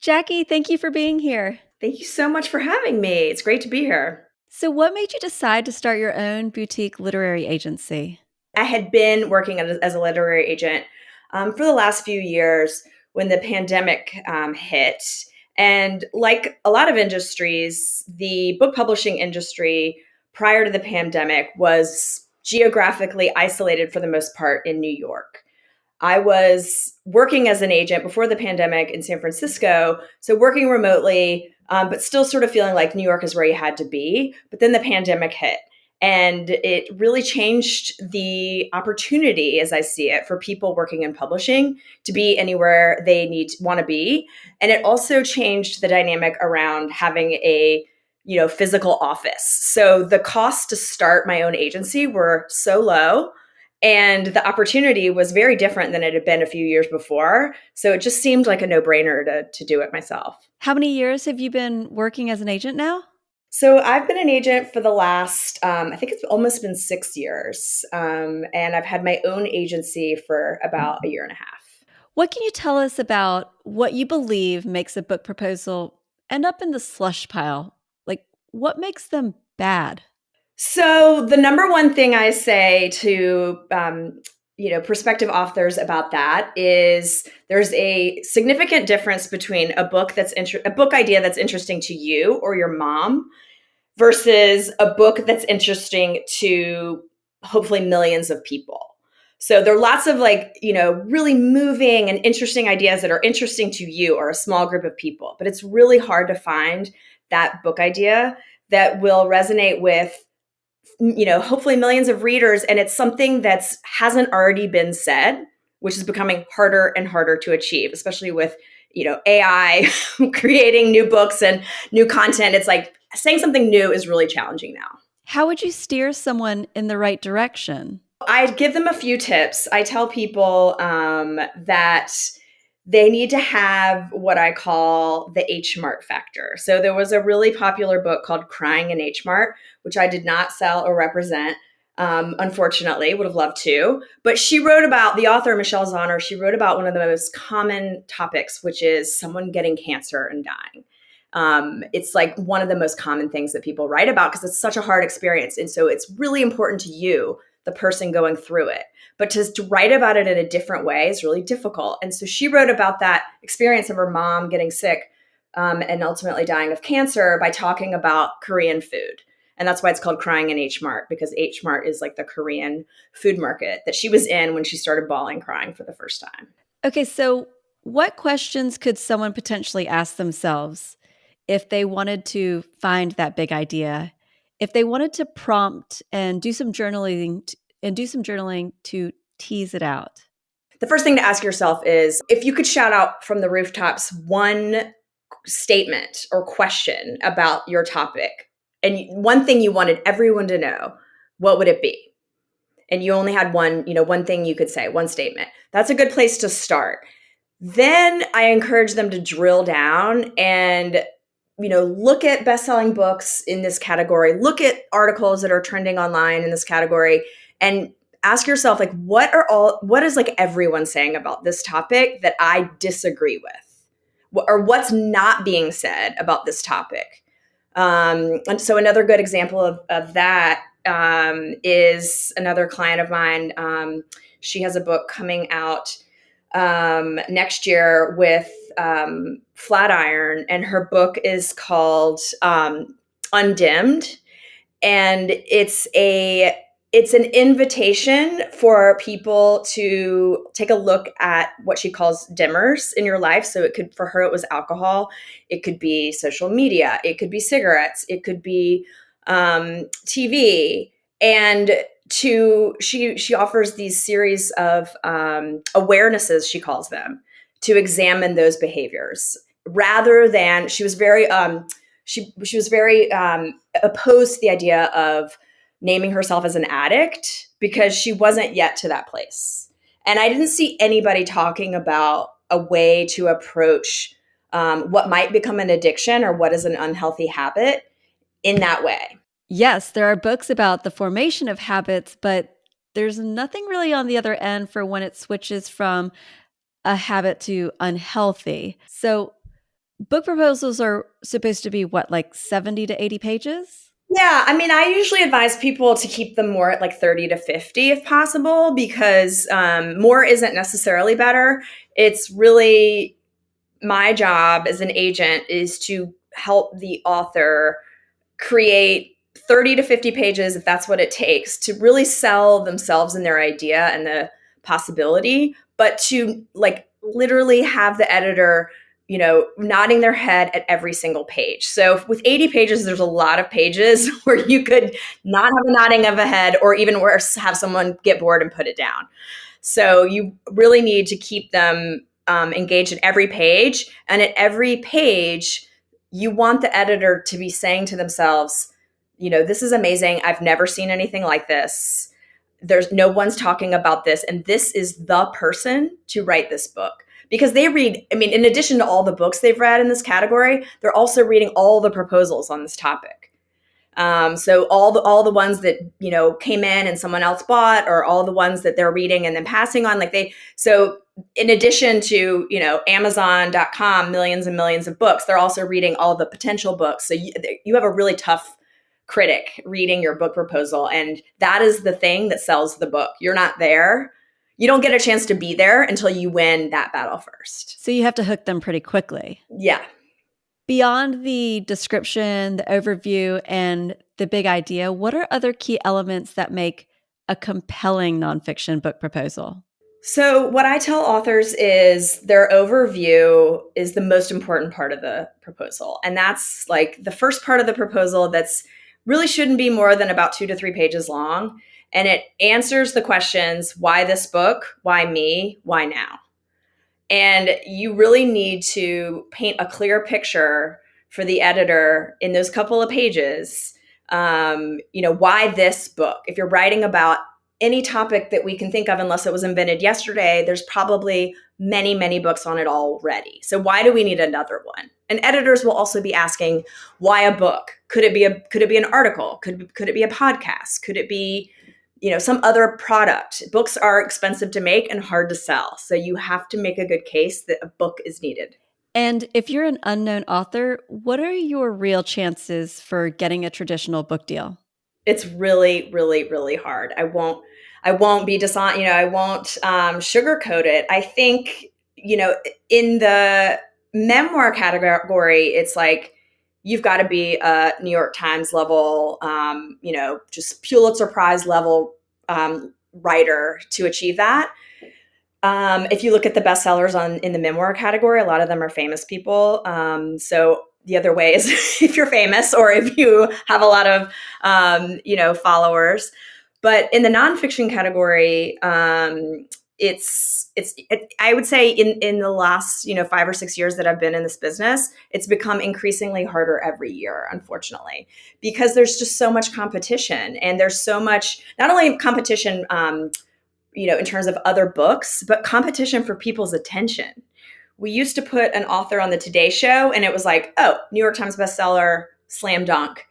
Jackie, thank you for being here. Thank you so much for having me. It's great to be here. So, what made you decide to start your own boutique literary agency? I had been working as a literary agent for the last few years when the pandemic hit. And like a lot of industries, the book publishing industry prior to the pandemic was geographically isolated for the most part in New York. I was working as an agent before the pandemic in San Francisco, so working remotely, but still sort of feeling like New York is where you had to be. But then the pandemic hit, and it really changed the opportunity, as I see it, for people working in publishing to be anywhere they want to be. And it also changed the dynamic around having a physical office. So the costs to start my own agency were so low, and the opportunity was very different than it had been a few years before. So it just seemed like a no-brainer to do it myself. How many years have you been working as an agent now? So I've been an agent for the last, I think it's almost been 6 years. And I've had my own agency for about a year and a half. What can you tell us about what you believe makes a book proposal end up in the slush pile? Like, what makes them bad? So the number one thing I say to prospective authors about that is there's a significant difference between a book a book idea that's interesting to you or your mom versus a book that's interesting to hopefully millions of people. So there are lots of really moving and interesting ideas that are interesting to you or a small group of people, but it's really hard to find that book idea that will resonate with hopefully millions of readers, and it's something that's hasn't already been said, which is becoming harder and harder to achieve, especially with AI creating new books and new content. It's like saying something new is really challenging now. How would you steer someone in the right direction? I give them a few tips. I tell people that they need to have what I call the H-Mart Factor. So there was a really popular book called Crying in H-Mart, which I did not sell or represent. Unfortunately, would have loved to. But she wrote about, the author, Michelle Zauner, she wrote about one of the most common topics, which is someone getting cancer and dying. It's like one of the most common things that people write about because it's such a hard experience. And so it's really important to you, the person going through it. But to write about it in a different way is really difficult. And so she wrote about that experience of her mom getting sick and ultimately dying of cancer by talking about Korean food. And that's why it's called Crying in H-Mart, because H-Mart is like the Korean food market that she was in when she started bawling, crying for the first time. Okay, so what questions could someone potentially ask themselves if they wanted to find that big idea, if they wanted to prompt and do some journaling to tease it out? The first thing to ask yourself is if you could shout out from the rooftops one statement or question about your topic and one thing you wanted everyone to know, what would it be? And you only had one thing you could say, one statement. That's a good place to start. Then I encourage them to drill down and look at best-selling books in this category, look at articles that are trending online in this category, and ask yourself, like, what is like everyone saying about this topic that I disagree with? Or what's not being said about this topic? And so another good example of that is another client of mine. She has a book coming out next year with Flatiron, and her book is called Undimmed, and it's an invitation for people to take a look at what she calls dimmers in your life. So for her, it was alcohol. It could be social media. It could be cigarettes. It could be TV. And she offers these series of awarenesses, she calls them, to examine those behaviors rather than she was very opposed to the idea of naming herself as an addict because she wasn't yet to that place. And I didn't see anybody talking about a way to approach what might become an addiction or what is an unhealthy habit in that way. Yes, there are books about the formation of habits, but there's nothing really on the other end for when it switches from a habit to unhealthy. So, Book proposals are supposed to be what, like 70 to 80 pages? Yeah, I mean, I usually advise people to keep them more at like 30 to 50 if possible, because more isn't necessarily better. It's really my job as an agent is to help the author create 30 to 50 pages, if that's what it takes, to really sell themselves and their idea and the possibility, but to like literally have the editor, nodding their head at every single page. So with 80 pages, there's a lot of pages where you could not have a nodding of a head, or even worse, have someone get bored and put it down. So you really need to keep them engaged at every page. And at every page, you want the editor to be saying to themselves, this is amazing. I've never seen anything like this. There's no one's talking about this. And this is the person to write this book. Because they read, I mean, in addition to all the books they've read in this category, they're also reading all the proposals on this topic. So all the ones that came in and someone else bought, or all the ones that they're reading and then passing on, so in addition to Amazon.com, millions and millions of books, they're also reading all the potential books. So you have a really tough critic reading your book proposal, and that is the thing that sells the book. You're not there. You don't get a chance to be there until you win that battle first. So you have to hook them pretty quickly. Yeah. Beyond the description, the overview, and the big idea, what are other key elements that make a compelling nonfiction book proposal? So what I tell authors is their overview is the most important part of the proposal. And that's like the first part of the proposal that's really shouldn't be more than about 2 to 3 pages long. And it answers the questions, why this book? Why me? Why now? And you really need to paint a clear picture for the editor in those couple of pages. Why this book? If you're writing about any topic that we can think of, unless it was invented yesterday, there's probably many, many books on it already. So why do we need another one? And editors will also be asking, why a book? Could it be an article? Could it be a podcast? Could it be some other product? Books are expensive to make and hard to sell. So you have to make a good case that a book is needed. And if you're an unknown author, what are your real chances for getting a traditional book deal? It's really, really, really hard. I won't be dishonest. I won't sugarcoat it. I think, in the memoir category, it's like, you've got to be a New York Times level, just Pulitzer Prize level writer to achieve that. If you look at the bestsellers in the memoir category, a lot of them are famous people. So the other way is if you're famous, or if you have a lot of, followers. But in the nonfiction category, I would say in the last 5 or 6 years that I've been in this business, it's become increasingly harder every year, unfortunately, because there's just so much competition, and there's so much, not only competition, in terms of other books, but competition for people's attention. We used to put an author on the Today Show, and it was like, oh, New York Times bestseller, slam dunk.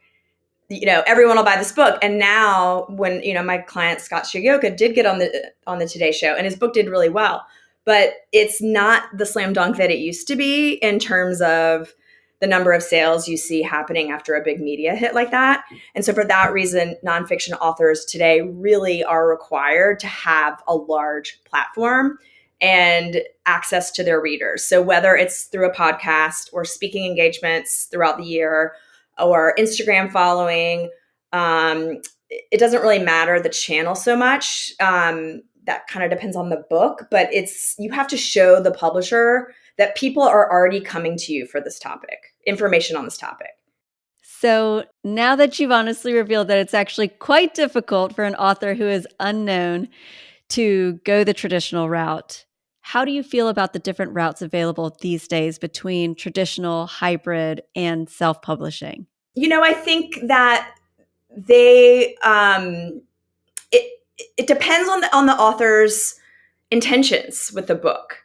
Everyone will buy this book. And now, when my client Scott Shigioka did get on the Today Show, and his book did really well, but it's not the slam dunk that it used to be in terms of the number of sales you see happening after a big media hit like that. And so for that reason, nonfiction authors today really are required to have a large platform and access to their readers. So whether it's through a podcast or speaking engagements throughout the year or Instagram following, it doesn't really matter the channel so much. That kind of depends on the book, but you have to show the publisher that people are already coming to you for this topic, information on this topic. So now that you've honestly revealed that it's actually quite difficult for an author who is unknown to go the traditional route, how do you feel about the different routes available these days between traditional, hybrid, and self-publishing? I think that they it depends on the author's intentions with the book,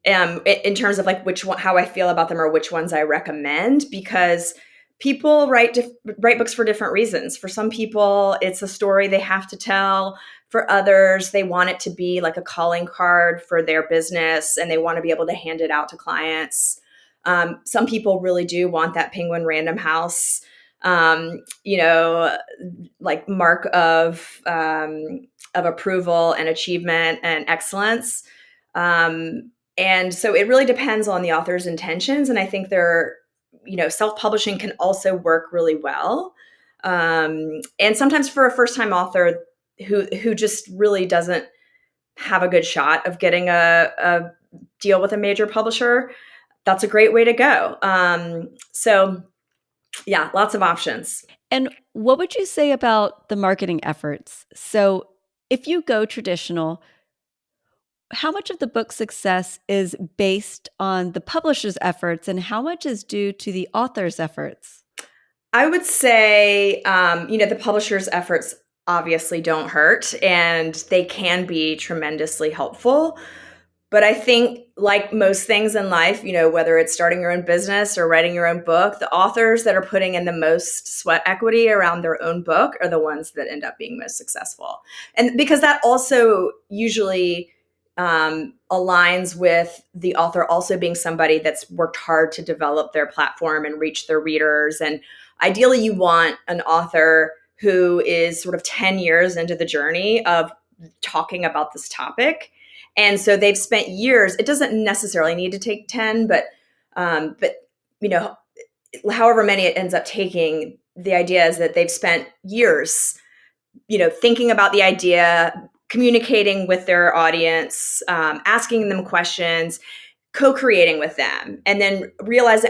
in terms of like how I feel about them, or which ones I recommend, because people write books for different reasons. For some people, it's a story they have to tell. For others, they want it to be like a calling card for their business, and they want to be able to hand it out to clients. Some people really do want that Penguin Random House, you know, like mark of approval and achievement and excellence. And so it really depends on the author's intentions. And I think self-publishing can also work really well. And sometimes for a first-time author who just really doesn't have a good shot of getting a deal with a major publisher, that's a great way to go. So yeah, lots of options. And what would you say about the marketing efforts? So, if you go traditional, how much of the book's success is based on the publisher's efforts and how much is due to the author's efforts? I would say, the publisher's efforts obviously don't hurt and they can be tremendously helpful. But I think, like most things in life, whether it's starting your own business or writing your own book, the authors that are putting in the most sweat equity around their own book are the ones that end up being most successful. And because that also usually aligns with the author also being somebody that's worked hard to develop their platform and reach their readers. And ideally, you want an author who is sort of 10 years into the journey of talking about this topic. And so they've spent years. It doesn't necessarily need to take 10, but however many it ends up taking, the idea is that they've spent years, thinking about the idea, communicating with their audience, asking them questions, co-creating with them, and then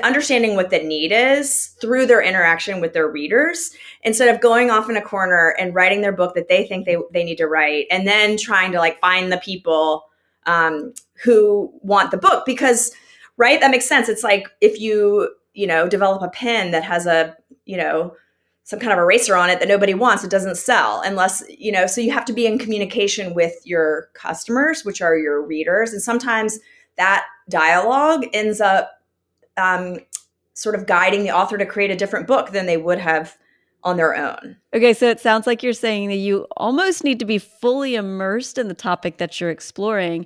understanding what the need is through their interaction with their readers, instead of going off in a corner and writing their book that they think they need to write, and then trying to like find the people who want the book. Because, right, that makes sense. It's like if you develop a pen that has some kind of eraser on it that nobody wants, it doesn't sell unless, so you have to be in communication with your customers, which are your readers. And sometimes that dialogue ends up sort of guiding the author to create a different book than they would have on their own. Okay, so it sounds like you're saying that you almost need to be fully immersed in the topic that you're exploring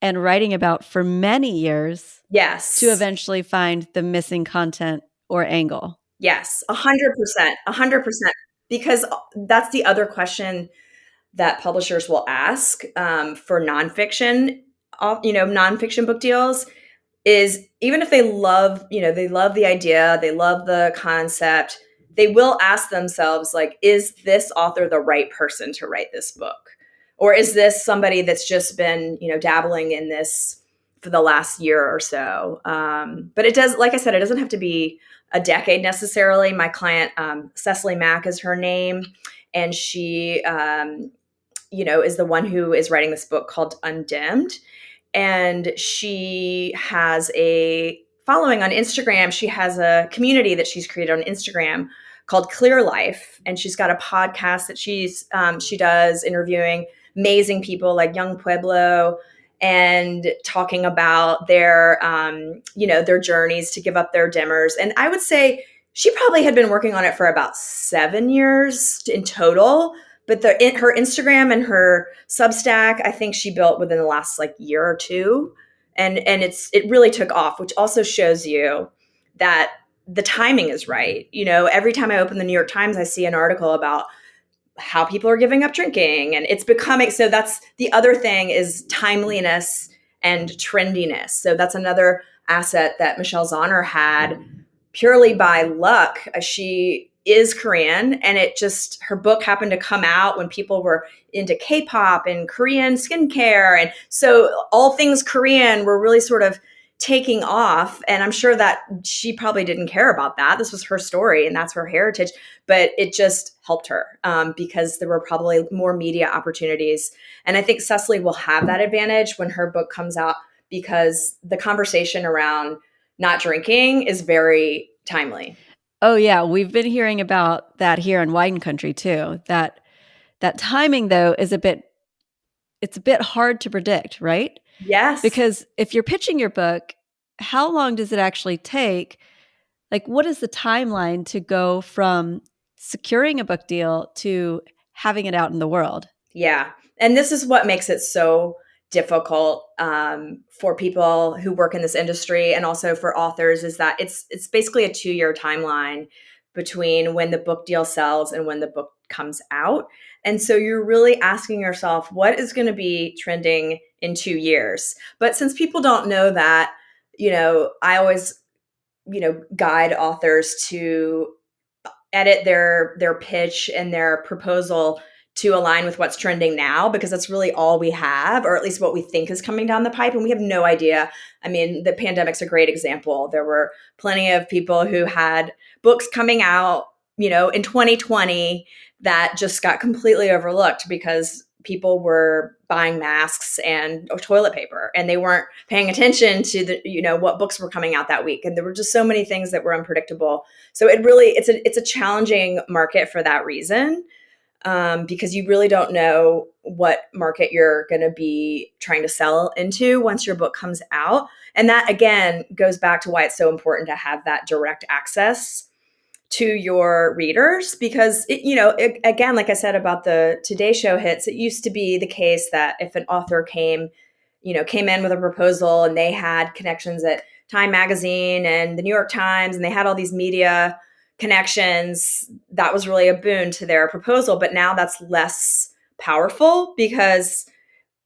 and writing about for many years to Yes. eventually find the missing content or angle. Yes. 100%. 100%. Because that's the other question that publishers will ask for nonfiction, nonfiction book deals, is even if they love the idea, they love the concept, they will ask themselves, like, is this author the right person to write this book? Or is this somebody that's just been, dabbling in this for the last year or so? But it does, like I said, it doesn't have to be a decade necessarily. My client, Cecily Mack is her name, and she, is the one who is writing this book called Undimmed. And she has a following on Instagram. She has a community that she's created on Instagram called Clear Life, and she's got a podcast that she does interviewing amazing people like Young Pueblo and talking about their journeys to give up their dimmers. And I would say she probably had been working on it for about 7 years in total. But her Instagram and her Substack, I think she built within the last like year or two, and it really took off, which also shows you that the timing is right. Every time I open the New York Times, I see an article about how people are giving up drinking, and it's becoming. So that's the other thing, is timeliness and trendiness. So that's another asset that Michelle Zauner had purely by luck. She is Korean, and her book happened to come out when people were into K-pop and Korean skincare. And so all things Korean were really sort of taking off. And I'm sure that she probably didn't care about that. This was her story and that's her heritage, but it just helped her because there were probably more media opportunities. And I think Cecily will have that advantage when her book comes out, because the conversation around not drinking is very timely. Oh yeah, we've been hearing about that here in wine country too. That timing though is it's a bit hard to predict, right? Yes. Because if you're pitching your book, how long does it actually take? Like, what is the timeline to go from securing a book deal to having it out in the world? Yeah. And this is what makes it so difficult for people who work in this industry and also for authors is that it's basically a 2-year timeline between when the book deal sells and when the book comes out. And so you're really asking yourself, what is going to be trending in 2 years? But since people don't know that, I always, guide authors to edit their pitch and their proposal to align with what's trending now, because that's really all we have, or at least what we think is coming down the pipe, and we have no idea. I mean, the pandemic's a great example. There were plenty of people who had books coming out, in 2020 that just got completely overlooked because people were buying masks and toilet paper, and they weren't paying attention to what books were coming out that week, and there were just so many things that were unpredictable. So it's a challenging market for that reason, because you really don't know what market you're going to be trying to sell into once your book comes out. And that, again, goes back to why it's so important to have that direct access to your readers, because again, like I said about the Today Show hits, it used to be the case that if an author came in with a proposal and they had connections at Time Magazine and the New York Times, and they had all these media connections, that was really a boon to their proposal. But now that's less powerful, because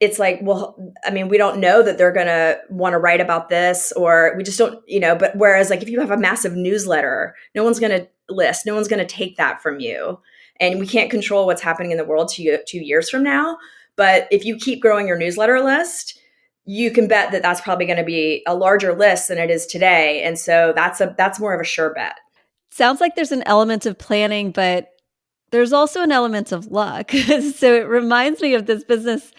it's like, well, I mean, we don't know that they're going to want to write about this, or we just don't, but whereas like if you have a massive newsletter, no one's going to list, no one's going to take that from you. And we can't control what's happening in the world 2 years from now. But if you keep growing your newsletter list, you can bet that that's probably going to be a larger list than it is today. And so that's more of a sure bet. Sounds like there's an element of planning, but there's also an element of luck. So it reminds me of this business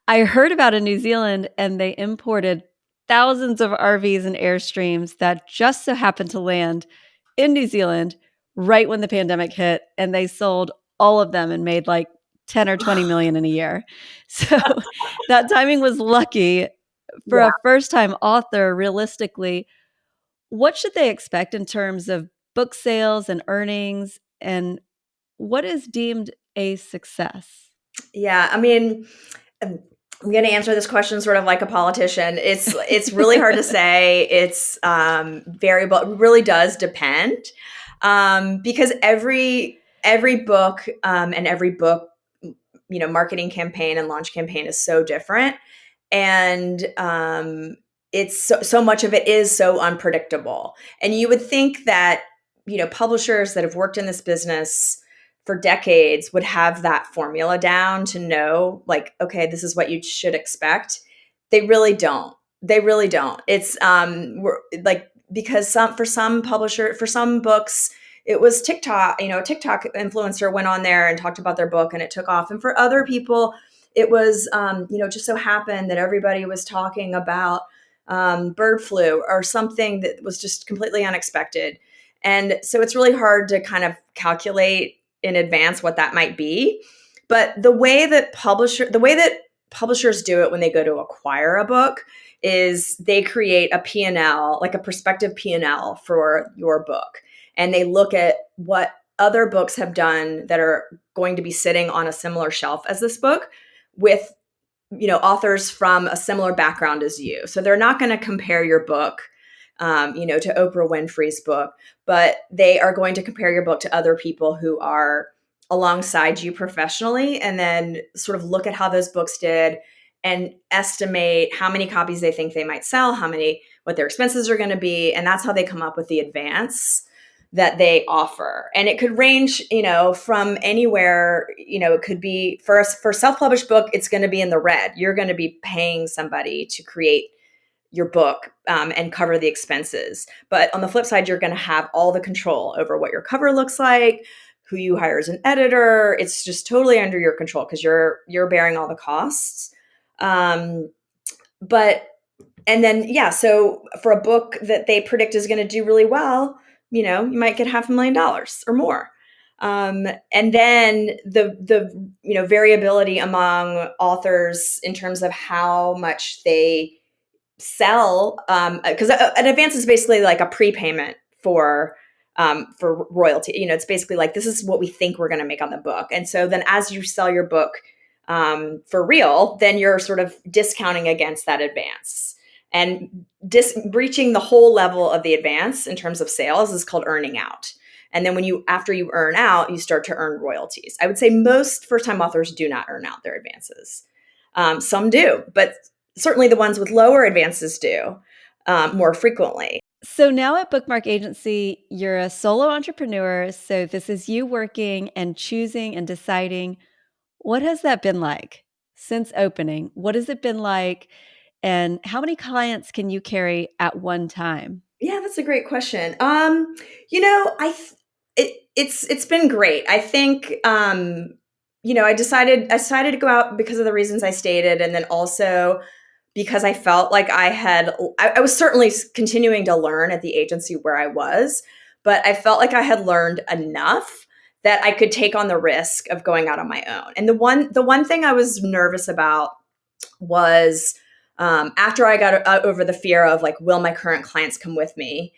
I heard about in New Zealand, and they imported thousands of RVs and Airstreams that just so happened to land in New Zealand right when the pandemic hit, and they sold all of them and made like 10 or 20 million in a year. So that timing was lucky for Yeah. a first-time author. Realistically, what should they expect in terms of book sales and earnings, and what is deemed a success? Yeah. I mean, I'm going to answer this question sort of like a politician. It's really hard to say. It's variable. It really does depend, because every book and every book marketing campaign and launch campaign is so different, and it's so much of it is so unpredictable. And you would think that publishers that have worked in this business for decades would have that formula down to know, like, okay, this is what you should expect. They really don't. They really don't. It's we're like, because for some books, it was TikTok. A TikTok influencer went on there and talked about their book, and it took off. And for other people, it was just so happened that everybody was talking about bird flu or something that was just completely unexpected. And so it's really hard to kind of calculate in advance what that might be. But the way that publishers do it when they go to acquire a book is they create a P&L, like a prospective P&L for your book. And they look at what other books have done that are going to be sitting on a similar shelf as this book, with authors from a similar background as you. So they're not going to compare your book to Oprah Winfrey's book, but they are going to compare your book to other people who are alongside you professionally, and then sort of look at how those books did and estimate how many copies they think they might sell, what their expenses are going to be. And that's how they come up with the advance that they offer. And it could range, from anywhere. It could be for a self-published book, it's going to be in the red. You're going to be paying somebody to create your book and cover the expenses. But on the flip side, you're going to have all the control over what your cover looks like, who you hire as an editor. It's just totally under your control because you're bearing all the costs. So for a book that they predict is going to do really well, you might get $500,000 or more. And then the variability among authors in terms of how much they sell, because an advance is basically like a prepayment for royalty. It's basically like, this is what we think we're going to make on the book. And so then as you sell your book for real, then you're sort of discounting against that advance. And reaching the whole level of the advance in terms of sales is called earning out. And then after you earn out, you start to earn royalties. I would say most first-time authors do not earn out their advances. Some do, but certainly the ones with lower advances do more frequently. So now at Bookmark Agency, you're a solo entrepreneur. So this is you working and choosing and deciding. What has that been like since opening? What has it been like? And how many clients can you carry at one time? Yeah, that's a great question. You know, it's been great. I think I decided to go out because of the reasons I stated, and then also because I felt like I was certainly continuing to learn at the agency where I was, but I felt like I had learned enough that I could take on the risk of going out on my own. And the one thing I was nervous about was after I got over the fear of like, will my current clients come with me?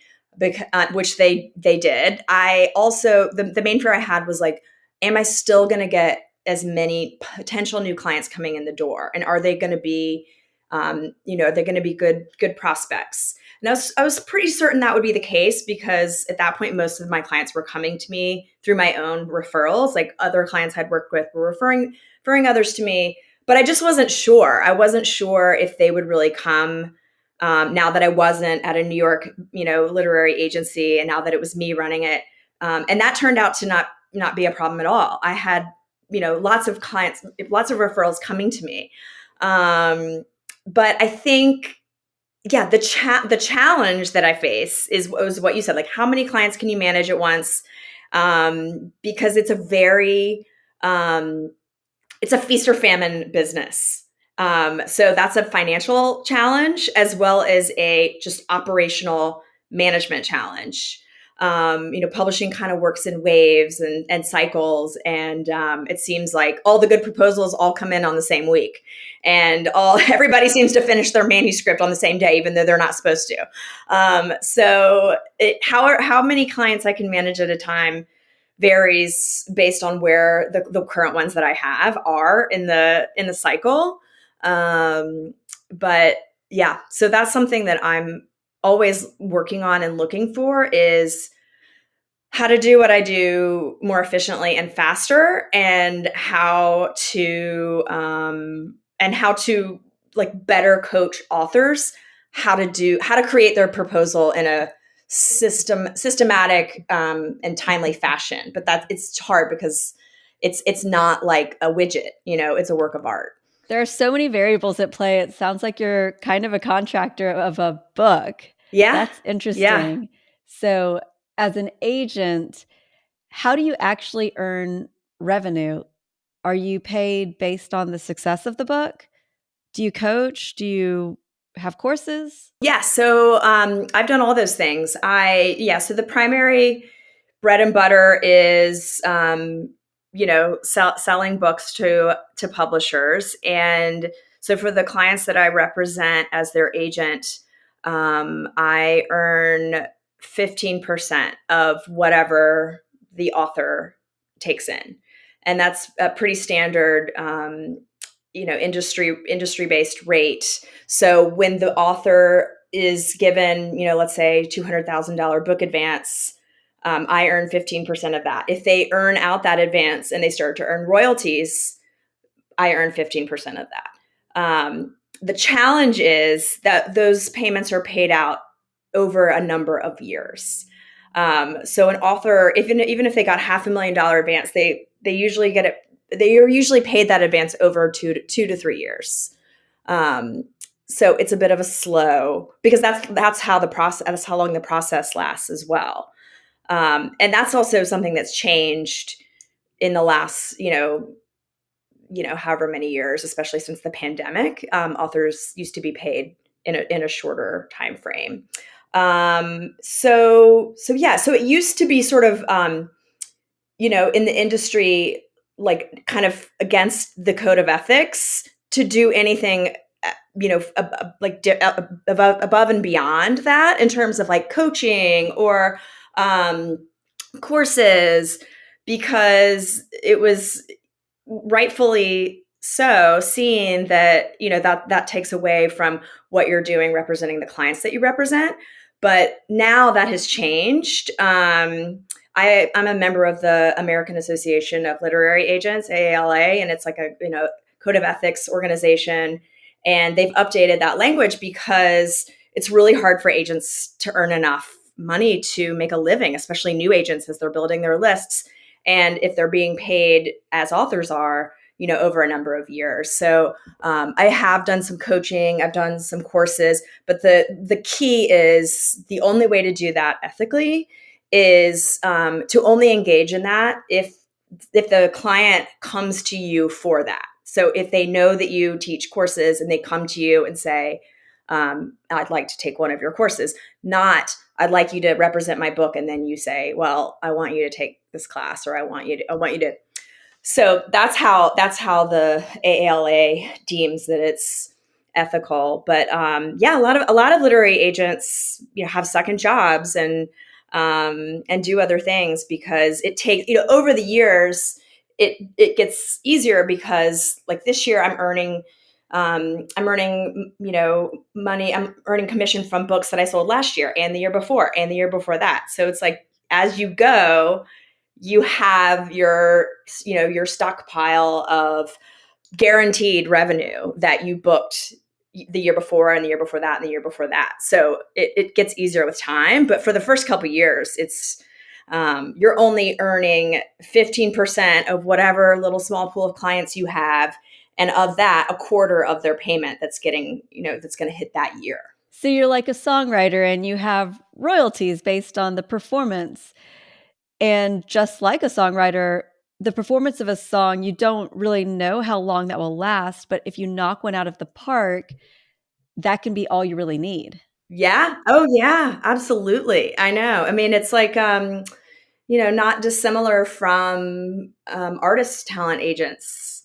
Which they did. I also the main fear I had was like, am I still going to get as many potential new clients coming in the door, and are they going to be, are they going to be good prospects? And I was pretty certain that would be the case because at that point, most of my clients were coming to me through my own referrals. Like other clients I'd worked with were referring others to me, but I just wasn't sure. I wasn't sure if they would really come now that I wasn't at a New York, literary agency, and now that it was me running it. And that turned out to not be a problem at all. I had, lots of clients, lots of referrals coming to me. But I think, yeah, the challenge that I face was what you said, like how many clients can you manage at once? Because it's a feast or famine business. So that's a financial challenge as well as a just operational management challenge. Publishing kind of works in waves and cycles, and it seems like all the good proposals all come in on the same week, and everybody seems to finish their manuscript on the same day, even though they're not supposed to. How many clients I can manage at a time varies based on where the current ones that I have are in the cycle. But yeah, so that's something that I'm always working on and looking for is how to do what I do more efficiently and faster, and how to like better coach authors how to create their proposal in a systematic and timely fashion. But it's hard because it's not like a widget, it's a work of art. There are so many variables at play. It sounds like you're kind of a contractor of a book. Yeah. That's Yeah. interesting. So, as an agent, how do you actually earn revenue? Are you paid based on the success of the book? Do you coach? Do you have courses? Yeah, so I've done all those things. So the primary bread and butter is selling books to publishers, and so for the clients that I represent as their agent, I earn 15% of whatever the author takes in, and that's a pretty standard industry based rate. So when the author is given, let's say $200,000 book advance, I earn 15% of that. If they earn out that advance and they start to earn royalties, I earn 15% of that. The challenge is that those payments are paid out over a number of years. So an author, even if they got $500,000 advance, they usually get it. They are usually paid that advance over 2 to 3 years. So it's a bit of a slow, because that's how long the process lasts as well. And that's also something that's changed in the last, however many years, especially since the pandemic. Authors used to be paid in a shorter time frame. So it used to be sort of, in the industry, like kind of against the code of ethics to do anything, above and beyond that in terms of like coaching or courses, because it was rightfully So seeing that, that takes away from what you're doing representing the clients that you represent. But now that has changed. I'm a member of the American Association of Literary Agents, AALA, and it's like a code of ethics organization. And they've updated that language because it's really hard for agents to earn enough money to make a living, especially new agents as they're building their lists. And if they're being paid as authors are, over a number of years. So I have done some coaching, I've done some courses, but the key is the only way to do that ethically is to only engage in that if the client comes to you for that. So if they know that you teach courses and they come to you and say, I'd like to take one of your courses, not I'd like you to represent my book, and then you say, well, I want you to take this class, or I want you to. So that's how the AALA deems that it's ethical. But yeah, a lot of literary agents have second jobs and do other things because it takes over the years it gets easier because like this year I'm earning money. I'm earning commission from books that I sold last year and the year before and the year before that. So it's like as you go, you have your stockpile of guaranteed revenue that you booked the year before and the year before that and the year before that. So it gets easier with time. But for the first couple of years, it's you're only earning 15% of whatever little small pool of clients you have. And of that, a quarter of their payment that's that's going to hit that year. So you're like a songwriter and you have royalties based on the performance. And just like a songwriter, the performance of a song, you don't really know how long that will last. But if you knock one out of the park, that can be all you really need. Yeah. Oh, yeah. Absolutely. I know. I mean, it's like, not dissimilar from artist talent agents.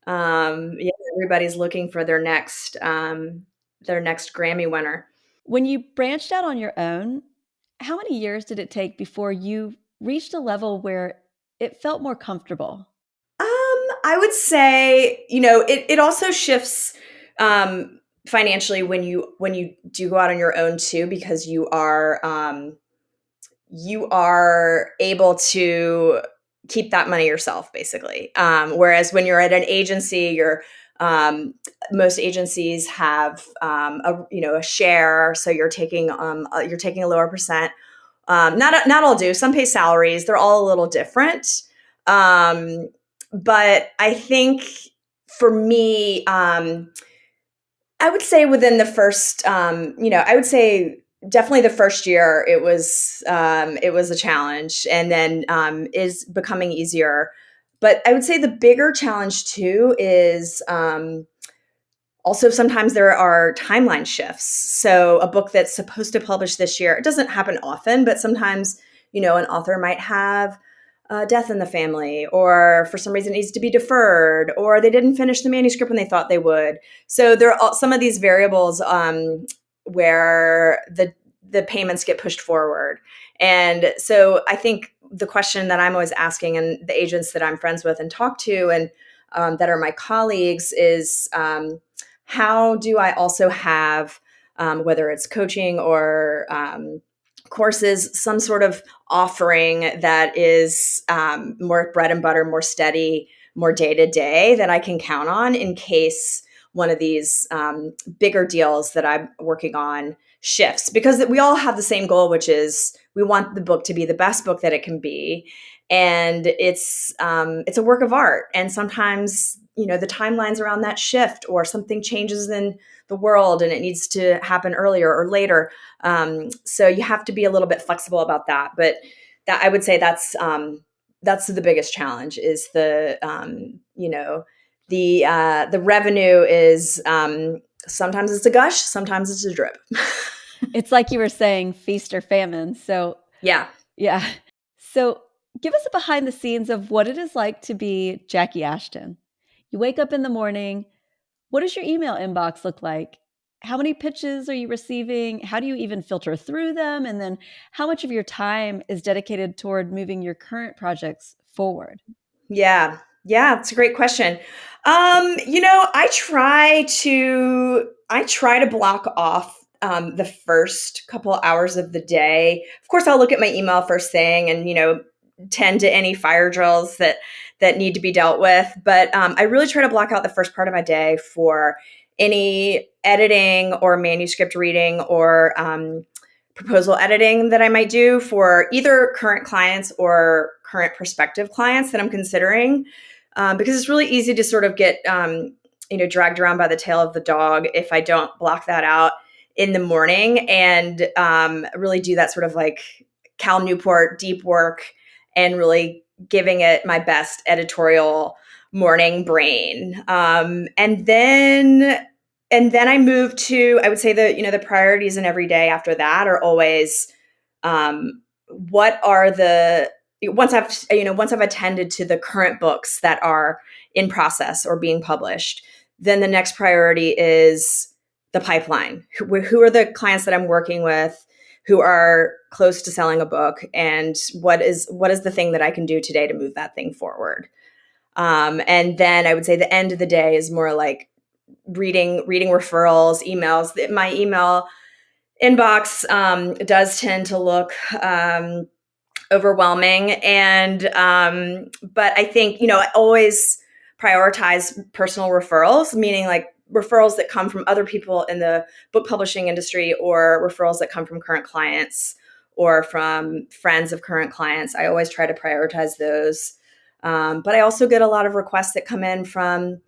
Yeah, everybody's looking for their next Grammy winner. When you branched out on your own, how many years did it take before you reached a level where it felt more comfortable? I would say, it also shifts financially when you do go out on your own too, because you are able to keep that money yourself, basically. Whereas when you're at an agency, most agencies have a share, so you're taking a lower percent. Not all do. Some pay salaries. They're all a little different. Um, but I think for me, I would say within the first, I would say definitely the first year it was a challenge, and then is becoming easier. But I would say the bigger challenge too is also sometimes there are timeline shifts. So a book that's supposed to publish this year, it doesn't happen often, but sometimes an author might have a death in the family, or for some reason it needs to be deferred, or they didn't finish the manuscript when they thought they would. So there are some of these variables where the payments get pushed forward. And so I think the question that I'm always asking, and the agents that I'm friends with and talk to, and that are my colleagues, is how do I also have, whether it's coaching or courses, some sort of offering that is more bread and butter, more steady, more day to day that I can count on in case one of these bigger deals that I'm working on shifts, because we all have the same goal, which is we want the book to be the best book that it can be. And it's a work of art. And sometimes, the timelines around that shift, or something changes in the world and it needs to happen earlier or later. So you have to be a little bit flexible about that. But that, I would say that's the biggest challenge, is the revenue is sometimes it's a gush, sometimes it's a drip. It's like you were saying, feast or famine. So, Yeah. yeah. So, give us a behind the scenes of what it is like to be Jackie Ashton. You wake up in the morning. What does your email inbox look like? How many pitches are you receiving? How do you even filter through them? And then how much of your time is dedicated toward moving your current projects forward? Yeah. Yeah, it's a great question. I try to block off the first couple hours of the day. Of course, I'll look at my email first thing, and tend to any fire drills that need to be dealt with. But I really try to block out the first part of my day for any editing or manuscript reading or proposal editing that I might do for either current clients or current prospective clients that I'm considering, because it's really easy to sort of get dragged around by the tail of the dog if I don't block that out in the morning and really do that sort of like Cal Newport deep work and really giving it my best editorial morning brain. And then I move to, I would say, the priorities in every day after that are always, what are the once I've attended to the current books that are in process or being published, then the next priority is the pipeline. Who are the clients that I'm working with who are close to selling a book, and what is the thing that I can do today to move that thing forward? And then I would say the end of the day is more like reading referrals, emails. My email inbox does tend to look overwhelming, and but I think I always prioritize personal referrals, meaning like referrals that come from other people in the book publishing industry or referrals that come from current clients or from friends of current clients. I always try to prioritize those. But I also get a lot of requests that come in from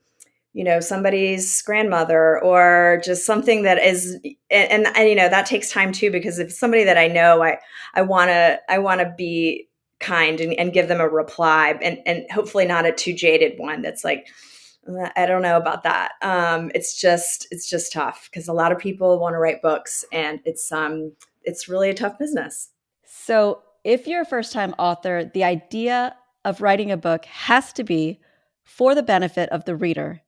somebody's grandmother or just something that is, and that takes time too, because if somebody that I know, I want to be kind and give them a reply, and hopefully not a too jaded one that's like, I don't know about that. It's just tough because a lot of people want to write books, and it's really a tough business. So, if you're a first time author, the idea of writing a book has to be for the benefit of the reader,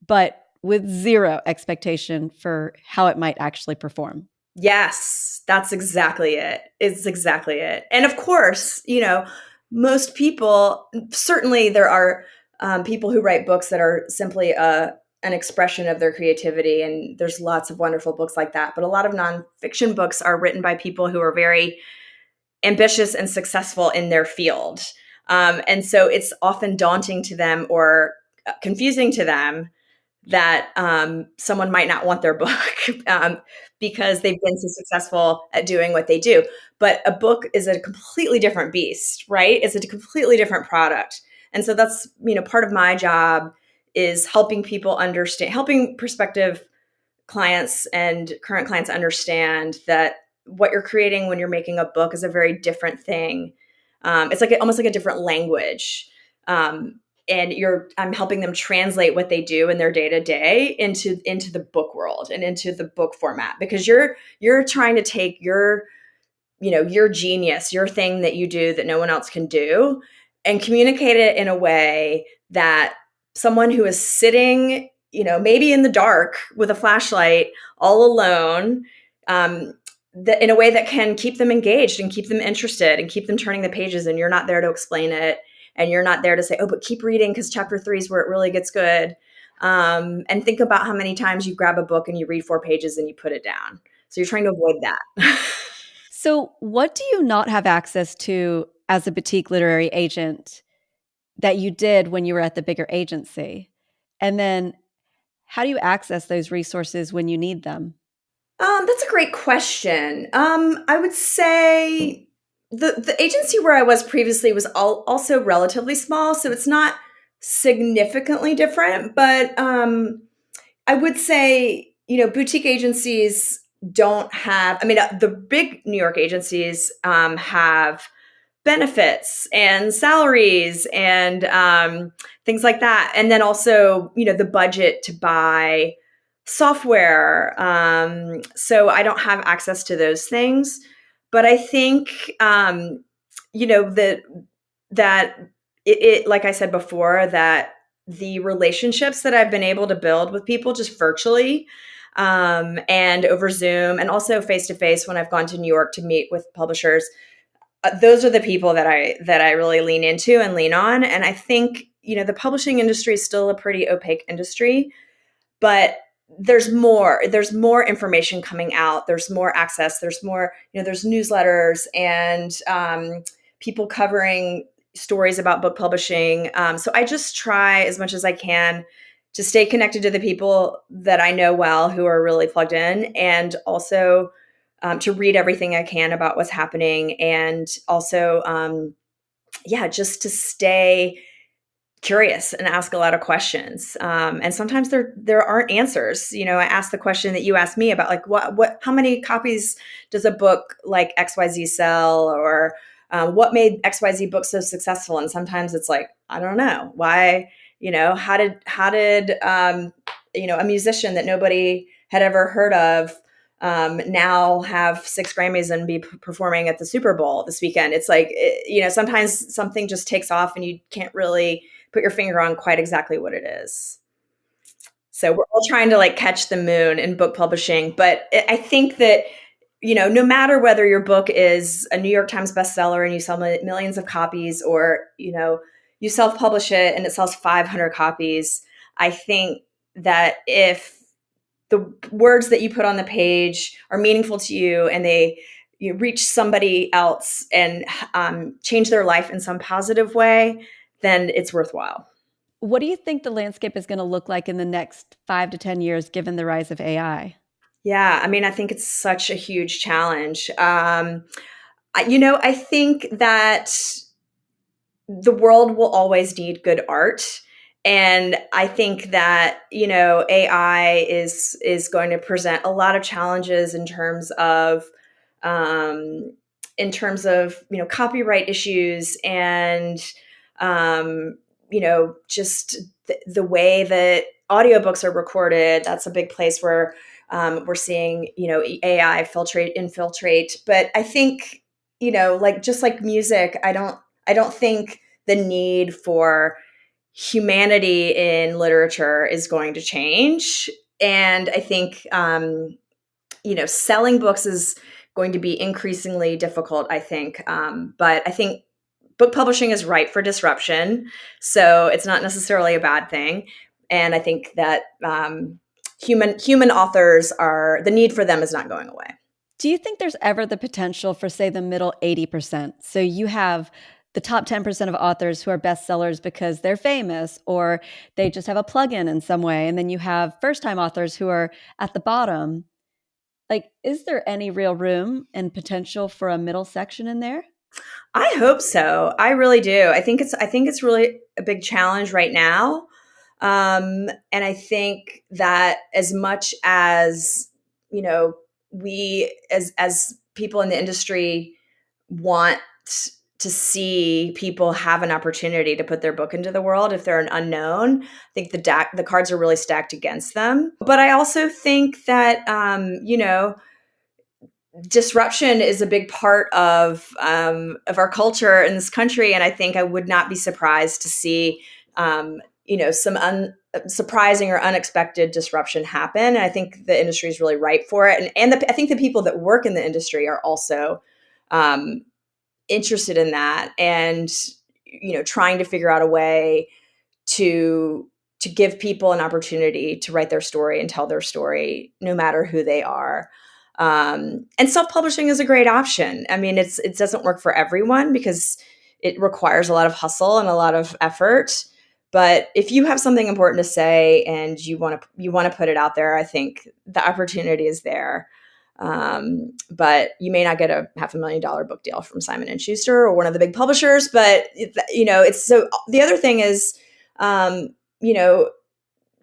but with zero expectation for how it might actually perform. Yes, that's exactly it. It's exactly it. And of course, most people, certainly there are people who write books that are simply an expression of their creativity. And there's lots of wonderful books like that. But a lot of nonfiction books are written by people who are very ambitious and successful in their field. And so it's often daunting to them or confusing to them that someone might not want their book because they've been so successful at doing what they do. But a book is a completely different beast, right? It's a completely different product. And so that's, part of my job is helping people understand, helping prospective clients and current clients understand that what you're creating when you're making a book is a very different thing. It's like almost like a different language. And I'm helping them translate what they do in their day to day into the book world and into the book format, because you're trying to take your genius, your thing that you do that no one else can do, and communicate it in a way that someone who is sitting, maybe in the dark with a flashlight all alone, that in a way that can keep them engaged and keep them interested and keep them turning the pages. And you're not there to explain it. And you're not there to say, oh, but keep reading because chapter 3 is where it really gets good. And think about how many times you grab a book and you read 4 pages and you put it down. So you're trying to avoid that. So, what do you not have access to as a boutique literary agent that you did when you were at the bigger agency? And then how do you access those resources when you need them? That's a great question. I would say the agency where I was previously was also relatively small, so it's not significantly different. But I would say, boutique agencies don't have. I mean, the big New York agencies have benefits and salaries and things like that, and then also, the budget to buy software. So I don't have access to those things, but I think that like I said before, that the relationships that I've been able to build with people just virtually, and over Zoom and also face to face when I've gone to New York to meet with publishers, those are the people that I really lean into and lean on. And I think the publishing industry is still a pretty opaque industry, but there's more information coming out, there's more access, there's more, there's newsletters and people covering stories about book publishing. So I just try as much as I can to stay connected to the people that I know well who are really plugged in, and also to read everything I can about what's happening, and also just to stay curious and ask a lot of questions. And sometimes there aren't answers. I asked the question that you asked me about, like how many copies does a book like XYZ sell, or what made XYZ book so successful? And sometimes it's like, I don't know why. How did a musician that nobody had ever heard of now have 6 Grammys and be performing at the Super Bowl this weekend? It's like, sometimes something just takes off and you can't really put your finger on quite exactly what it is. So we're all trying to like catch the moon in book publishing. But I think that, no matter whether your book is a New York Times bestseller and you sell millions of copies, or, you self-publish it and it sells 500 copies, I think that if the words that you put on the page are meaningful to you and you reach somebody else and change their life in some positive way, then it's worthwhile. What do you think the landscape is going to look like in the next 5 to 10 years, given the rise of AI? Yeah, I mean, I think it's such a huge challenge. I think that the world will always need good art. And I think that, AI is going to present a lot of challenges um, copyright issues, and just the way that audiobooks are recorded. That's a big place where we're seeing, AI infiltrate. But I think, like just like music, I don't think the need for humanity in literature is going to change. And I think, selling books is going to be increasingly difficult, I think. But I think book publishing is ripe for disruption. So it's not necessarily a bad thing. And I think that human authors the need for them is not going away. Do you think there's ever the potential for, say, the middle 80%? So you have the top 10% of authors who are bestsellers because they're famous or they just have a plug-in in some way. And then you have first-time authors who are at the bottom. Like, is there any real room and potential for a middle section in there? I hope so. I really do. I think it's really a big challenge right now. And I think that as much as, we as people in the industry want to see people have an opportunity to put their book into the world if they're an unknown, I think the cards are really stacked against them. But I also think that disruption is a big part of our culture in this country, and I think I would not be surprised to see some surprising or unexpected disruption happen. And I think the industry is really ripe for it, and I think the people that work in the industry are also um, interested in that, and trying to figure out a way to give people an opportunity to write their story and tell their story, no matter who they are. And self-publishing is a great option. I mean, it doesn't work for everyone because it requires a lot of hustle and a lot of effort. But if you have something important to say and you want to put it out there, I think the opportunity is there. But you may not get a $500,000 book deal from Simon and Schuster or one of the big publishers. But it's so. The other thing is, um, you know,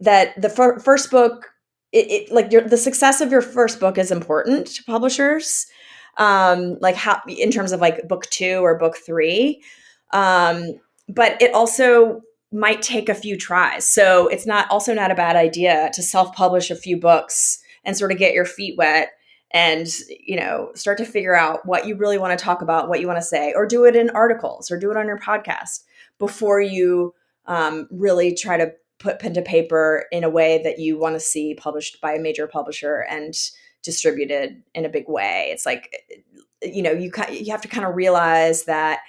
that the first book, the success of your first book is important to publishers. Like how in terms of like book 2 or book 3, um, but it also might take a few tries. So it's not a bad idea to self-publish a few books and sort of get your feet wet, and start to figure out what you really want to talk about, what you want to say, or do it in articles or do it on your podcast before you really try to put pen to paper in a way that you want to see published by a major publisher and distributed in a big way. It's like, you have to kind of realize that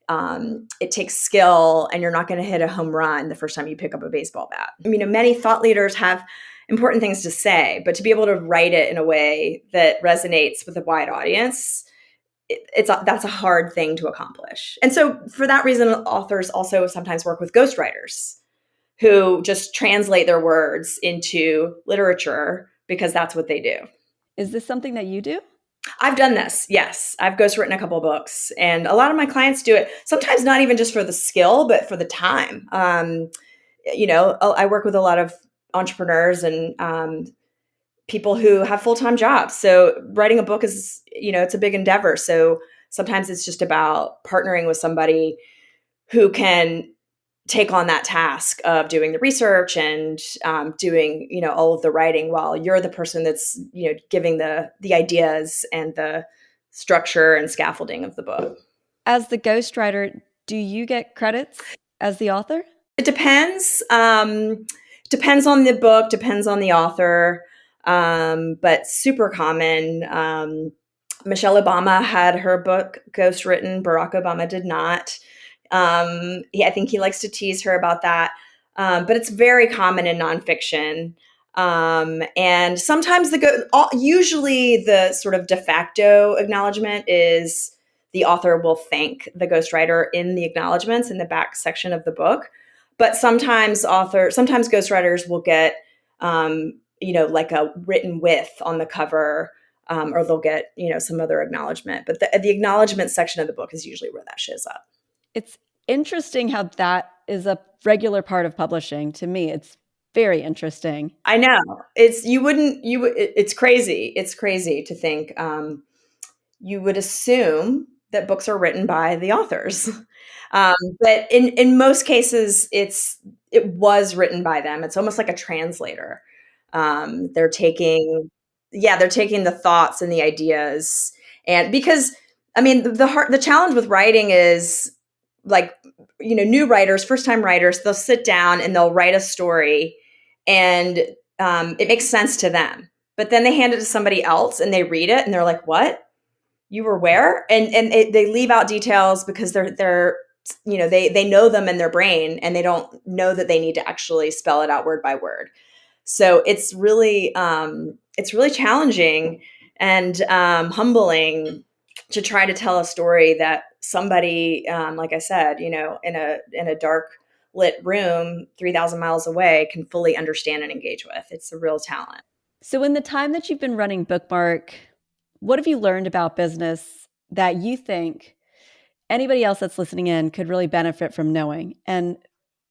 it takes skill, and you're not going to hit a home run the first time you pick up a baseball bat. Many thought leaders have important things to say, but to be able to write it in a way that resonates with a wide audience, that's a hard thing to accomplish. And so for that reason, authors also sometimes work with ghostwriters who just translate their words into literature because that's what they do. Is this something that you do? I've done this. Yes. I've ghostwritten a couple of books, and a lot of my clients do it. Sometimes not even just for the skill, but for the time. I work with a lot of entrepreneurs and people who have full-time jobs. So writing a book is, it's a big endeavor. So sometimes it's just about partnering with somebody who can take on that task of doing the research and doing, all of the writing while you're the person that's, giving the ideas and the structure and scaffolding of the book. As the ghostwriter, do you get credits as the author? It depends. Depends on the book, depends on the author, but super common. Michelle Obama had her book ghostwritten. Barack Obama did not. I think he likes to tease her about that. But it's very common in nonfiction. And sometimes usually the sort of de facto acknowledgement is the author will thank the ghostwriter in the acknowledgments in the back section of the book. But sometimes ghostwriters will get, like a written with on the cover, or they'll get, some other acknowledgement. But the acknowledgement section of the book is usually where that shows up. It's interesting how that is a regular part of publishing. To me, it's very interesting. I know. It's crazy. It's crazy to think you would assume that books are written by the authors. But in most cases, it was written by them. It's almost like a translator. They're taking the thoughts and the ideas, and because the challenge with writing is like new writers, first time writers, they'll sit down and they'll write a story, and it makes sense to them, but then they hand it to somebody else and they read it and they're like, "What? You were where?" They leave out details because they're they know them in their brain, and they don't know that they need to actually spell it out word by word. So it's really challenging and humbling to try to tell a story that somebody, like I said, in a dark lit room 3,000 miles away can fully understand and engage with. It's a real talent. So in the time that you've been running Bookmark, what have you learned about business that you think anybody else that's listening in could really benefit from knowing? And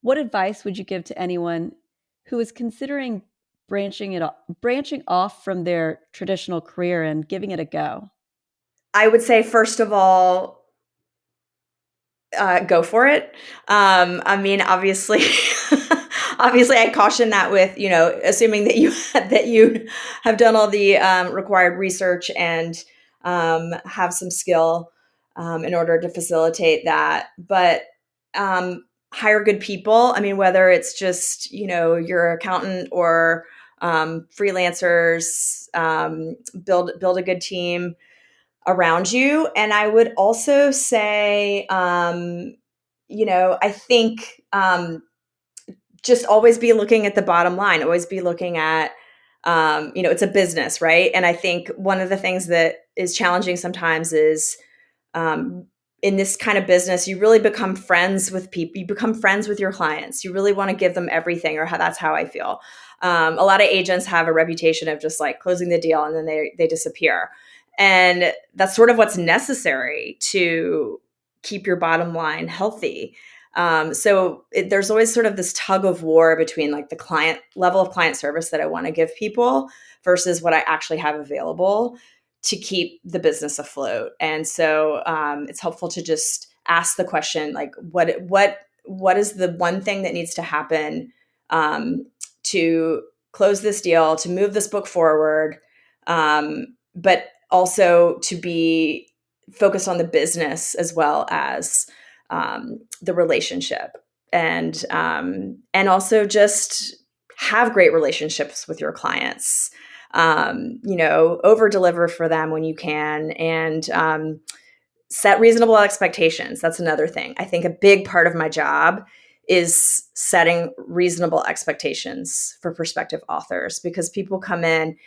what advice would you give to anyone who is considering branching off from their traditional career and giving it a go? I would say, first of all, go for it. Obviously, obviously, I caution that with assuming that you have done all the required research and have some skill in order to facilitate that. But hire good people. Whether it's just your accountant or freelancers, build a good team around you. And I would also say, I think just always be looking at the bottom line, always be looking at, it's a business, right? And I think one of the things that is challenging sometimes is in this kind of business, you really become friends with people. You become friends with your clients. You really want to give them everything, or that's how I feel. A lot of agents have a reputation of just like closing the deal and then they disappear. And that's sort of what's necessary to keep your bottom line healthy. There's always sort of this tug of war between like the client level of client service that I want to give people versus what I actually have available to keep the business afloat. And so it's helpful to just ask the question, like, what is the one thing that needs to happen to close this deal, to move this book forward, but also to be focused on the business as well as the relationship, and also just have great relationships with your clients. Over deliver for them when you can, and set reasonable expectations. That's another thing. I think a big part of my job is setting reasonable expectations for prospective authors, because people come in,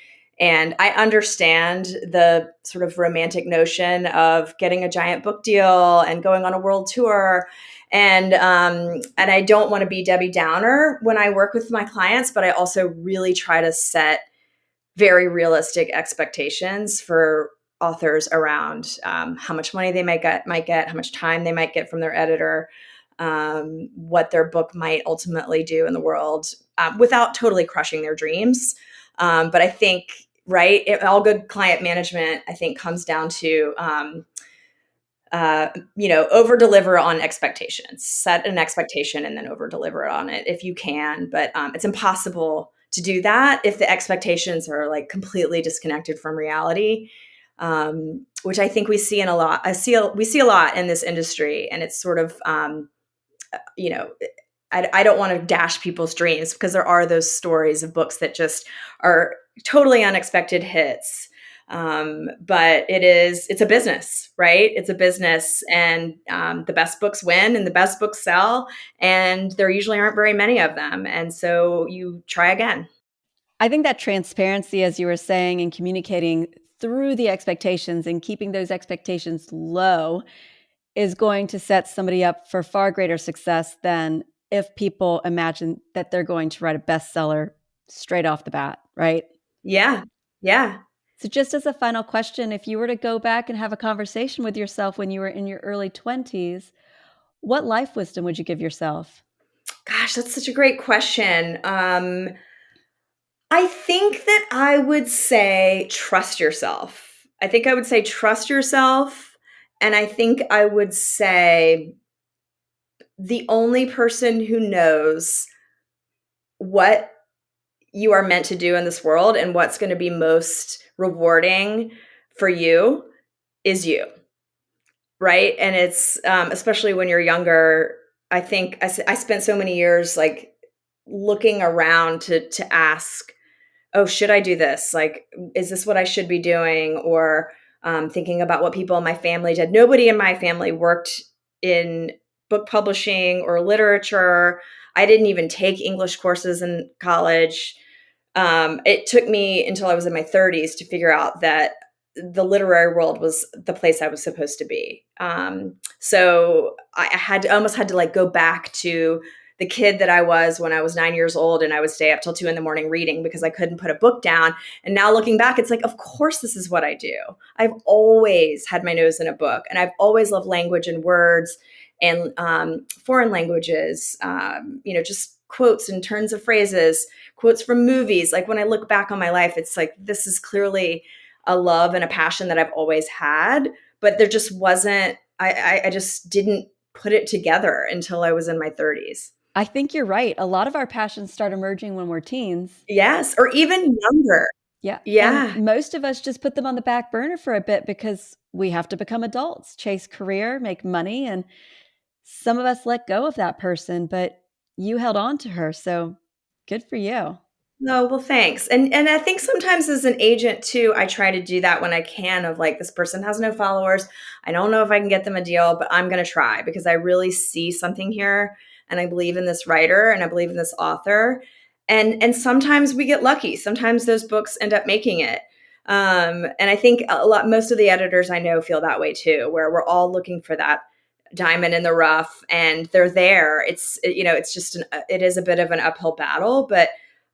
and I understand the sort of romantic notion of getting a giant book deal and going on a world tour. And I don't want to be Debbie Downer when I work with my clients, but I also really try to set very realistic expectations for authors around how much money they might get, how much time they might get from their editor, what their book might ultimately do in the world, without totally crushing their dreams. But I think, right, all good client management, I think, comes down to over deliver on expectations. Set an expectation and then over deliver on it if you can. But it's impossible to do that if the expectations are like completely disconnected from reality, which I think we see in a lot. We see a lot in this industry, and it's sort of you know. I don't want to dash people's dreams, because there are those stories of books that just are totally unexpected hits. But it's a business, right? It's a business, and the best books win and the best books sell, and there usually aren't very many of them. And so you try again. I think that transparency, as you were saying, and communicating through the expectations and keeping those expectations low is going to set somebody up for far greater success than if people imagine that they're going to write a bestseller straight off the bat, right? Yeah. Yeah. So, just as a final question, if you were to go back and have a conversation with yourself when you were in your early 20s, what life wisdom would you give yourself? Gosh, that's such a great question. I think that I would say trust yourself. I think I would say trust yourself. And I think I would say the only person who knows what you are meant to do in this world and what's going to be most rewarding for you is you. Right. And it's especially when you're younger. I think I spent so many years like looking around to ask, oh, should I do this? Like, is this what I should be doing? Or thinking about what people in my family did. Nobody in my family worked in book publishing or literature. I didn't even take English courses in college. It took me until I was in my 30s to figure out that the literary world was the place I was supposed to be. So I almost had to like go back to the kid that I was when I was 9 years old, and I would stay up till 2 a.m. reading because I couldn't put a book down. And now looking back, it's like, of course, this is what I do. I've always had my nose in a book, and I've always loved language and words and foreign languages, just quotes and turns of phrases, quotes from movies. Like when I look back on my life, it's like, this is clearly a love and a passion that I've always had, but there just wasn't, I just didn't put it together until I was in my 30s. I think you're right. A lot of our passions start emerging when we're teens. Yes, or even younger. Yeah. And Yeah. most of us just put them on the back burner for a bit because we have to become adults, chase career, make money. And some of us let go of that person, but you held on to her. So good for you. No, well, thanks. And I think sometimes as an agent too, I try to do that when I can, of like, this person has no followers. I don't know if I can get them a deal, but I'm going to try because I really see something here, and I believe in this writer and I believe in this author. And sometimes we get lucky. Sometimes those books end up making it. And I think most of the editors I know feel that way too, where we're all looking for that diamond in the rough, and they're there. It's just it is a bit of an uphill battle, but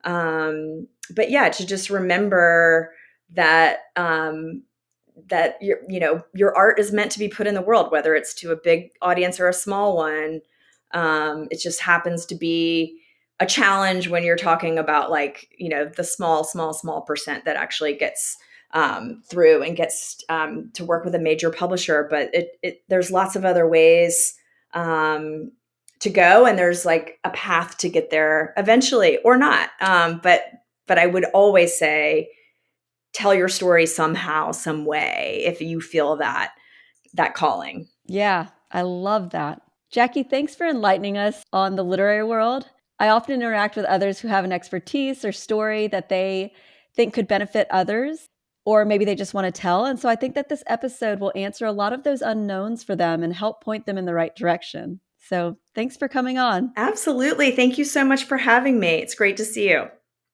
yeah, to just remember that that your art is meant to be put in the world, whether it's to a big audience or a small one. It just happens to be a challenge when you're talking about, like, the small percent that actually gets through and gets to work with a major publisher. But there's lots of other ways um, to go, and there's like a path to get there eventually, or not. But I would always say, tell your story somehow, some way, if you feel that calling. Yeah, I love that. Jackie, thanks for enlightening us on the literary world. I often interact with others who have an expertise or story that they think could benefit others. or maybe they just want to tell. And so I think that this episode will answer a lot of those unknowns for them and help point them in the right direction. So thanks for coming on. Absolutely. Thank you so much for having me. It's great to see you.